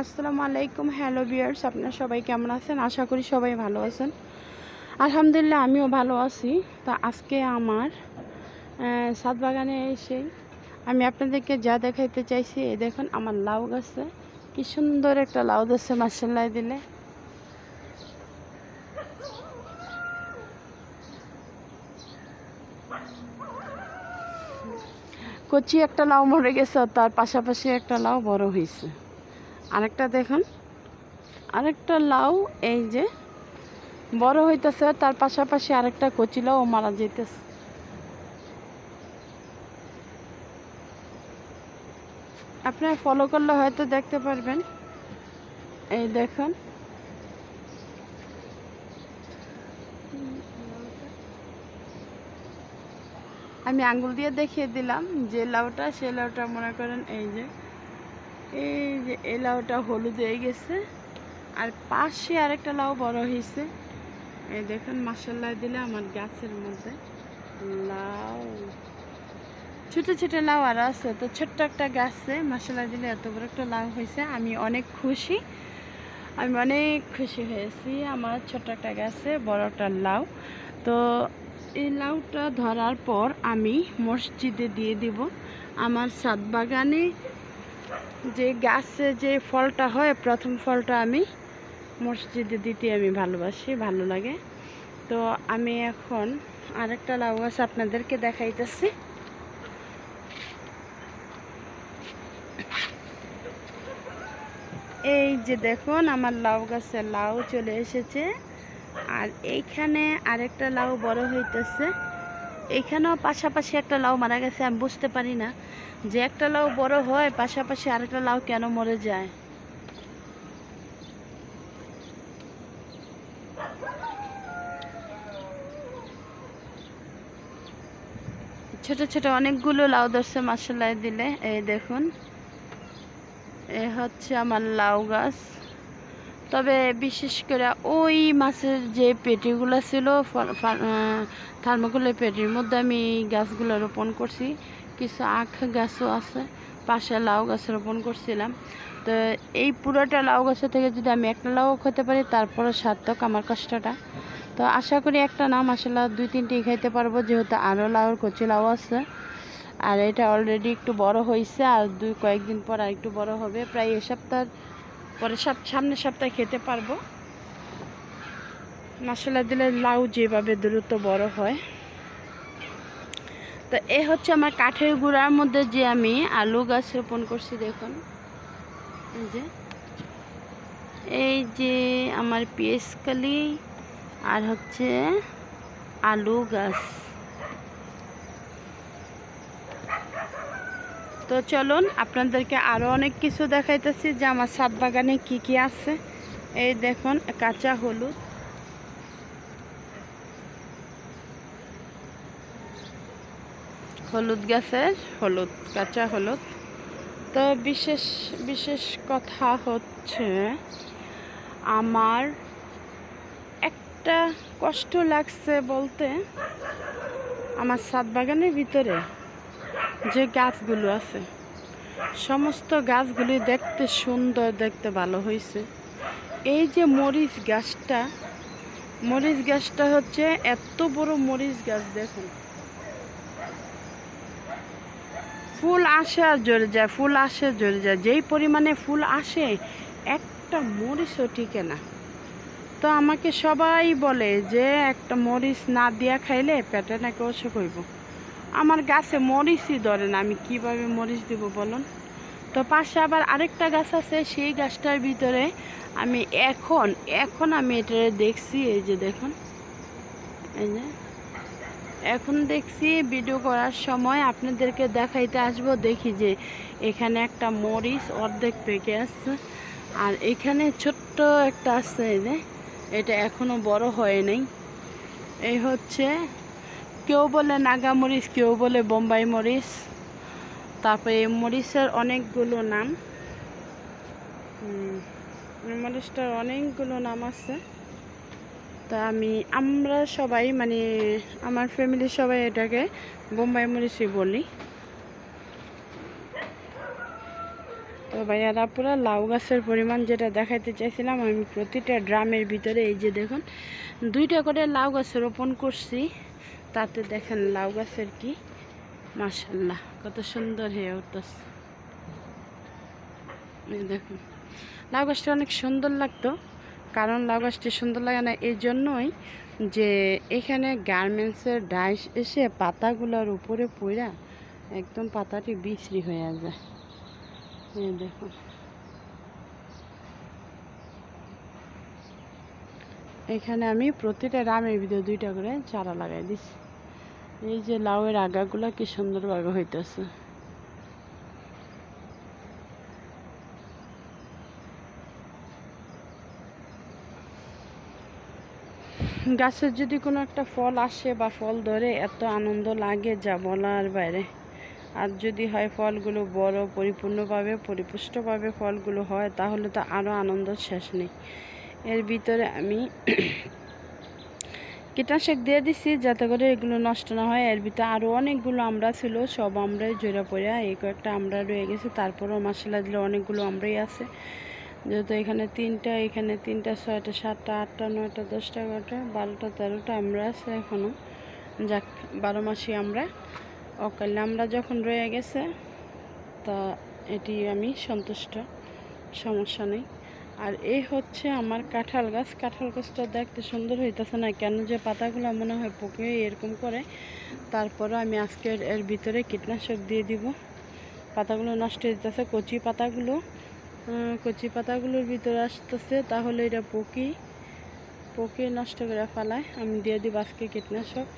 আসসালামু আলাইকুম। Hello viewers, আপনারা সবাই কেমন আছেন? আশা করি সবাই ভালো আছেন। আলহামদুলিল্লাহ আমিও ভালো আছি। তো আজকে আমার ছাদ বাগানে এসে আমি আপনাদেরকে যা দেখাইতে চাইছি, এই দেখুন আমার লাউ গাছে কি সুন্দর একটা লাউ ধরছে মাশাআল্লাহ দিলে। কচি একটা লাউ মরে গেছে, তার পাশাপাশি একটা লাউ বড় হয়েছে। আরেকটা দেখুন, আরেকটা লাউ এই যে বড় হইতেছে, তার পাশাপাশি আরেকটা কচি লাউ মারা যাইতেছে। আপনারা ফলো করলে হয়তো দেখতে পারবেন। এই দেখুন, আমি আঙ্গুল দিয়ে দেখিয়ে দিলাম যে লাউটা, সেই লাউটা মনে করেন এই যে এই লাউটা হলুদ হয়ে গেছে, আর পাশে আরেকটা লাউ বড় হয়েছে। এই দেখুন মাশাআল্লাহ দিলে আমার গাছের মধ্যে লাউ, ছোট ছোট লাউ আর আছে। তো ছোট্ট একটা গাছে মাশাআল্লাহ দিলে এত বড় একটা লাউ হয়েছে। আমি অনেক খুশি হয়েছি আমার ছোট্ট একটা গাছে বড় একটা লাউ। তো এই লাউটা ধরার পর আমি মসজিদে দিয়ে দিব। আমার ছাদ বাগানে যে গাছে যে ফলটা হয়, প্রথম ফলটা আমি মসজিদে দিতে আমি ভালোবাসি, ভালো লাগে। তো আমি এখন আরেকটা লাউ গাছ আপনাদেরকে দেখাইতেছি। এই যে দেখুন আমার লাউ গাছে লাউ চলে এসেছে, আর এইখানে আরেকটা লাউ বড় হইতেছে। এইখানেও পাশাপাশি একটা লাউ মারা গেছে। আমি বুঝতে পারি না যে একটা লাউ বড় হয়, পাশাপাশি আরেকটা লাউ কেন মরে যায়। ছোট ছোট অনেকগুলো লাউ ধরছে মাশাআল্লাহ দিলে। এই দেখুন, এ হচ্ছে আমার লাউ গাছ। তবে বিশেষ করে ওই মাছের যে পেটিগুলো ছিল, থার্মোকলের পেটির মধ্যে আমি এই গাছগুলো রোপণ করছি। কিছু আখ গাছও আছে, পাশে লাউ গাছ রোপণ করছিলাম। তো এই পুরোটা লাউ গাছের থেকে যদি আমি একটা লাউ খেতে পারি, তারপরে সার্থক আমার কষ্টটা। তো আশা করি একটা না, মাশাআল্লাহ 2-3টি খাইতে পারবো, যেহেতু আরও লাউর কচি লাউ আছে। আর এটা অলরেডি একটু বড় হয়েছে, আর কয়েকদিন পর আর একটু বড় হবে। প্রায় এ সপ্তাহ পরে সামনের সপ্তাহে খেতে পারবো। মাশাআল্লাহ দিলে লাউ যেভাবে দ্রুত বড় হয়। তো এ হচ্ছে আমার কাঠের গুঁড়ার মধ্যে যে আমি আলু গাছ রোপণ করছি। দেখুন এই যে আমার পেঁয়াজকালি আর হচ্ছে আলু গাছ। তো চলুন আপনাদেরকে আরও অনেক কিছু দেখাইতেছি যে আমার ছাদ বাগানে কি কি আছে। এই দেখুন কাঁচা হলুদ, হলুদ গাছের হলুদ, কাঁচা হলুদ। তো বিশেষ কথা হচ্ছে, আমার একটা কষ্ট লাগছে বলতে, আমার ছাদ বাগানের ভিতরে যে গাছগুলো আছে, সমস্ত গাছগুলি দেখতে সুন্দর, দেখতে ভালো হয়েছে। এই যে মরিচ গাছটা হচ্ছে এত বড় মরিচ গাছ। দেখুন ফুল আসে আর ঝরে যায়, ফুল আসে ঝরে যায়। যেই পরিমাণে ফুল আসে, একটা মরিচও টিকে না। তো আমাকে সবাই বলে যে একটা মরিচ না দিয়া খাইলে পেটে নাকি অসুখ হইব। আমার গাছে মরিচই ধরে না, আমি কিভাবে মরিচ দিব বলুন। তো পাশে আবার আরেকটা গাছ আছে, সেই গাছটার ভিতরে আমি এখন আমি এটা দেখছি। এই যে দেখুন, এই যে এখন দেখছি, ভিডিও করার সময় আপনাদেরকে দেখাইতে আসবো। দেখি যে এখানে একটা মরিচ অর্ধেক পেকে আছে, আর এখানে ছোট্ট একটা আছে। এই যে এটা এখনো বড় হয় নাই। এই হচ্ছে, কেউ বলে নাগা মরিচ, কেউ বলে বোম্বাই মরিচ। তারপরে এই মরিচের অনেকগুলো নাম, মরিচটার অনেকগুলো নাম আছে। তা আমরা সবাই মানে আমার ফ্যামিলির সবাই এটাকে বোম্বাই মরিচই বলি। তো ভাইয়ারা পুরো লাউ গাছের পরিমাণ যেটা দেখাইতে চাইছিলাম, আমি প্রতিটা ড্রামের ভিতরে এই যে দেখুন 2টা করে লাউ গাছ রোপণ করছি। তাতে দেখেন লাউ গাছের কি মাশাআল্লাহ কত সুন্দর হয়ে উঠতেছে। দেখুন লাউ গাছটা অনেক সুন্দর লাগতো, কারণ লাউ গাছটি সুন্দর লাগে না এই জন্যই যে এখানে গার্মেন্টসের ডাইস এসে পাতাগুলোর উপরে পড়া একদম পাতাটি বিশ্রী হয়ে যায়। এই দেখুন এখানে আমি প্রতিটা রামের ভিতরে 2টা করে চারা লাগাই দিছি। এই যে লাউয়ের আগাগুলো কি সুন্দরভাবে হইতেছে। গাছের যদি কোনো একটা ফল আসে বা ফল ধরে এত আনন্দ লাগে যা বলার বাইরে। আর যদি হয় ফলগুলো বড় পরিপূর্ণভাবে পরিপুষ্টভাবে ফলগুলো হয় তাহলে তো আরও আনন্দ শেষ নেই। এর ভিতরে আমি কীটনাশক দিয়ে দিছি যাতে করে এগুলো নষ্ট না হয়। এর ভিতরে আরও অনেকগুলো আমড়া ছিল, সব আমরাই জোড়া পড়া, এই কয়েকটা আমড়া রয়ে গেছে। তারপরেও মাসাল্লাহ দিলে অনেকগুলো আমরাই আছে, যেহেতু এখানে 3টা, এখানে 3টা, 6টা, 7টা, 8টা, 9টা, 10টা, 11টা, 12টা, 13টা আমরা আছে এখনও। যাক 12 মাসি আমরা অকালে আমরা যখন রয়ে গেছে তা এটি আমি সন্তুষ্ট, সমস্যা নেই। আর এই হচ্ছে আমার কাঁঠাল গাছ। কাঁঠাল গাছটা দেখতে সুন্দর হইতেছে না কেন যে পাতাগুলো মনে হয় পকে এরকম করে। তারপরে আমি আজকে এর ভিতরে কীটনাশক দিয়ে দিব, পাতাগুলো নষ্ট হয়ে যেতেছে। কচি পাতাগুলোর ভিতরে আসতেছে, তাহলে এটা পকি নষ্ট করে ফেলায়। আমি দিয়ে দিব আজকে কীটনাশক।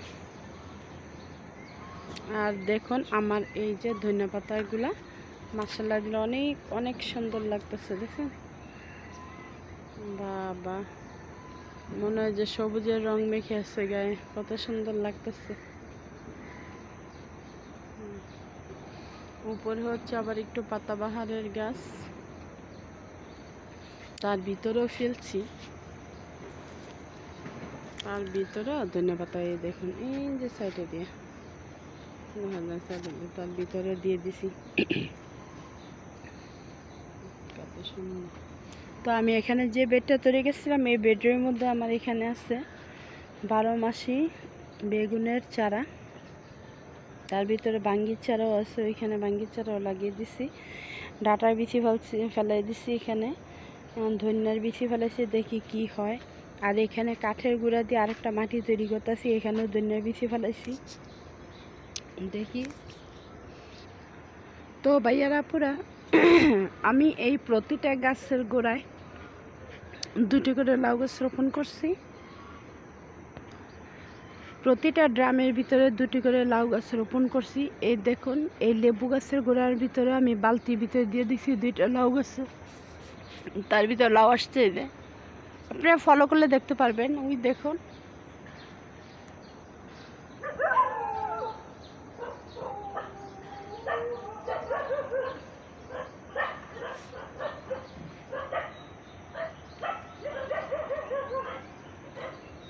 আর দেখুন আমার এই যে ধনিয়া পাতাগুলা মাশাআল্লাহ দিলে অনেক অনেক সুন্দর লাগতেছে। দেখুন বাবা, মনে হয় যে সবুজের রং মেখে আছে গায়ে, কত সুন্দর লাগতেছে। উপরে হচ্ছে আবার একটু পাতাবাহারের গাছ, তার ভিতরেও ফেলছি, তার ভিতরেও ধনিয়া পাতা। এই দেখুন এই যে সাইডে দিয়ে তার ভিতরে দিয়ে দিছি, কত সুন্দর। তো আমি এখানে যে বেডটা তৈরি গেছিলাম এই বেডের মধ্যে আমার এখানে আছে 12 মাসি বেগুনের চারা, তার ভিতরে বাঙ্গির চারাও আছে, ওইখানে বাঙ্গির চারাও লাগিয়ে দিছি। ডাটার বিচি ফেলাই দিছি, এখানে ধনিয়ার বিচি ফেলাইছি, দেখি কি হয়। আর এখানে কাঠের গুঁড়া দিয়ে আরেকটা মাটি তৈরি করতেছি, এখানেও ধনিয়ার বিচি ফেলাইছি, দেখি। তো ভাইয়ারা পুরা আমি এই প্রতিটা গাছের গোড়ায় 2টি করে লাউ গাছ রোপণ করছি। প্রতিটা ড্রামের ভিতরে 2টি করে লাউ গাছ রোপণ করছি। এই দেখুন এই লেবু গাছের গোড়ার ভিতরে আমি বালতির ভিতরে দিয়ে দিচ্ছি 2টা লাউ গাছ, তার ভিতরে লাউ আসছে। আপনারা ফলো করলে দেখতে পারবেন, ওই দেখুন।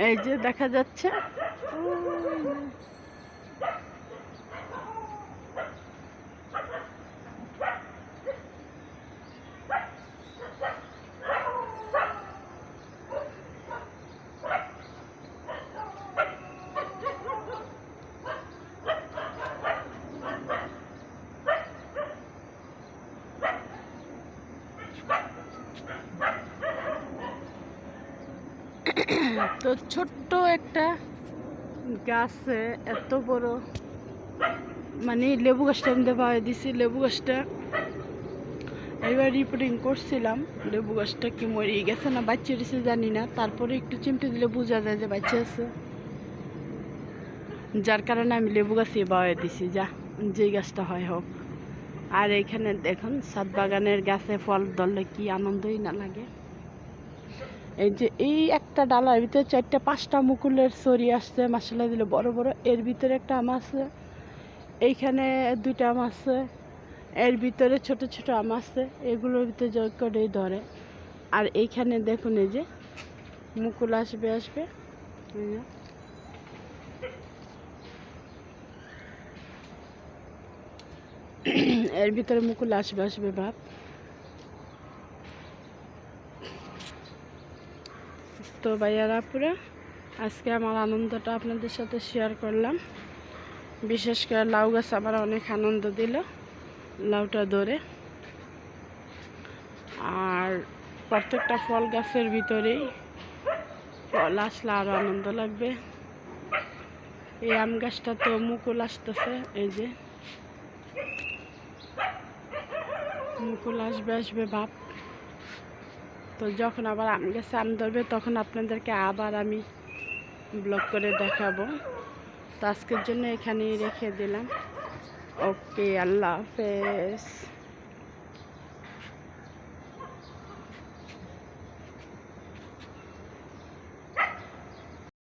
এই যে দেখা যাচ্ছে তো ছোট্ট একটা গাছে এত বড়, মানে লেবু গাছটা আমি পাওয়া দিছি। লেবু গাছটা এবার রিপোর্টিং করছিলাম, লেবু গাছটা কি মরে গেছে না বাচ্চা দিছে জানি না, তারপরে একটু চিমটে দিলে বোঝা যায় যে বাচ্চা আছে, যার কারণে আমি লেবু গাছে পাওয়া দিছি, যা যেই গাছটা হয় হোক। আর এইখানে দেখুন ছাদ বাগানের গাছে ফল ধরলে কি আনন্দই না লাগে। এই যে এই একটা ডালার ভিতরে 4টা 5টা মুকুলের সরি আসছে মাশাআল্লাহ দিলে বড় বড়। এর ভিতরে একটা আম আছে, এইখানে 2টা আম আছে, এর ভিতরে ছোট ছোট আম আছে, এগুলোর ভিতরে জয় করেই ধরে। আর এইখানে দেখুন এই যে মুকুল আসবে এর ভিতরে মুকুল আসবে ভাব। তো ভাইয়ারা পুরা আজকে আমার আনন্দটা আপনাদের সাথে শেয়ার করলাম। বিশেষ করে লাউ গাছ আমার অনেক আনন্দ দিল লাউটা ধরে। আর প্রত্যেকটা ফল গাছের ভিতরেই ফল আসলে আরও আনন্দ লাগবে। এই আম গাছটা তো মুকুল আসতেছে, এই যে মুকুল আসবে আসবে ভাব। তো যখন আবার আম গাছে আম ধরবে তখন আপনাদেরকে আবার আমি ব্লগ করে দেখাবো। তো আজকের জন্য এখানেই রেখে দিলাম। ওকে, আল্লাহ হাফেজ।